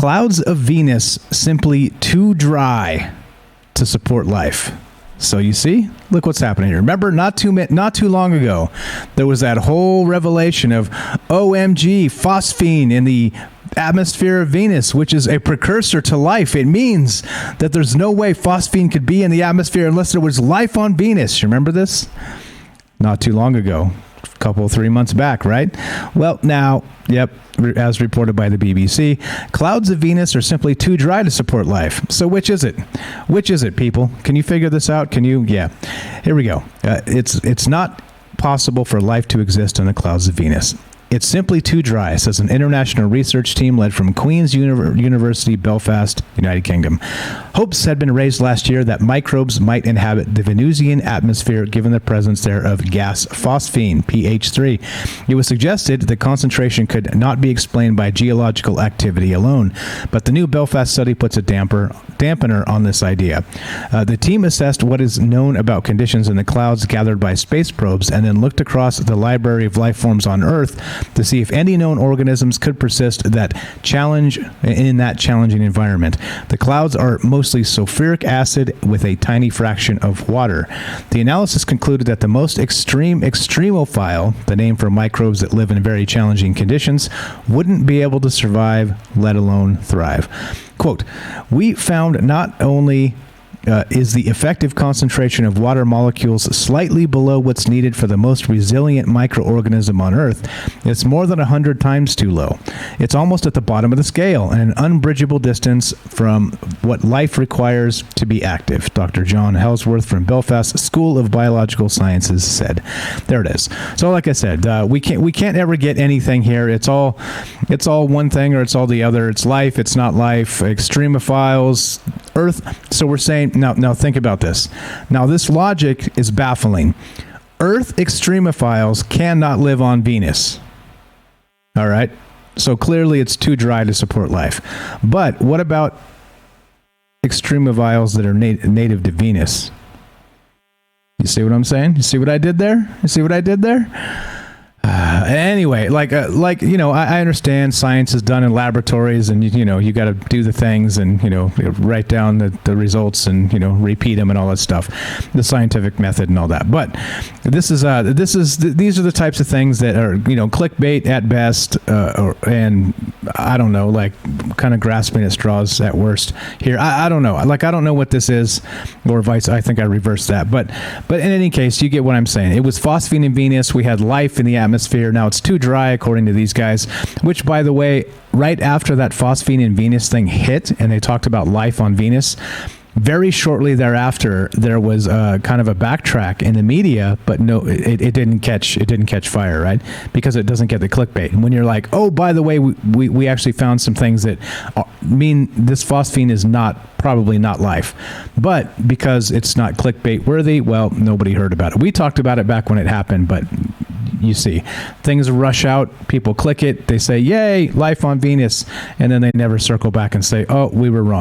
Clouds of Venus simply too dry to support life. So you see, look what's happening here. Remember, not too long ago, there was that whole revelation of OMG, phosphine in the atmosphere of Venus, which is a precursor to life. It means that there's no way phosphine could be in the atmosphere unless there was life on Venus. You remember this? Not too long ago. Couple 3 months back, right? Well, now, yep, as reported by the BBC, clouds of Venus are simply too dry to support life. So which is it? Which is it, people? Can you figure this out? Can you? Yeah. Here we go. It's not possible for life to exist on the clouds of Venus. It's simply too dry, says an international research team led from Queen's University, Belfast, United Kingdom. Hopes had been raised last year that microbes might inhabit the Venusian atmosphere given the presence there of gas phosphine, PH3. It was suggested the concentration could not be explained by geological activity alone, but the new Belfast study puts a dampener on this idea. The team assessed what is known about conditions in the clouds gathered by space probes and then looked across the library of life forms on Earth to see if any known organisms could persist in that challenging environment. The clouds are mostly sulfuric acid with a tiny fraction of water. The analysis concluded that the most extremophile, the name for microbes that live in very challenging conditions, wouldn't be able to survive, let alone thrive. Quote, we found not only is the effective concentration of water molecules slightly below what's needed for the most resilient microorganism on Earth, it's more than 100 times too low. It's almost at the bottom of the scale and an unbridgeable distance from what life requires to be active, Dr. John Hellsworth from Belfast School of Biological Sciences said. There it is. So like I said, we can't ever get anything here. It's all one thing or it's all the other. It's life, it's not life, extremophiles, Earth. So we're saying, now think about this. Now this logic is baffling. Earth extremophiles cannot live on Venus. All right. So clearly it's too dry to support life. But what about extremophiles that are native to Venus? You see what I'm saying? You see what I did there? Anyway, I understand science is done in laboratories and, you got to do the things and, write down the results and, repeat them and all that stuff, the scientific method and all that. But these are the types of things that are, clickbait at best, and I don't know, like kind of grasping at straws at worst here. I don't know. I don't know what this is or vice. I think I reversed that. But in any case, you get what I'm saying. It was phosphine in Venus. We had life in the atmosphere. Now it's too dry, according to these guys, which, by the way, right after that phosphine in Venus thing hit and they talked about life on Venus, very shortly thereafter, there was kind of a backtrack in the media, but no, it didn't catch fire, right? Because it doesn't get the clickbait. And when you're like, oh, by the way, we actually found some things that mean this phosphine is probably not life. But because it's not clickbait worthy, well, nobody heard about it. We talked about it back when it happened, but you see, things rush out, people click it, they say, yay, life on Venus, and then they never circle back and say, oh, we were wrong.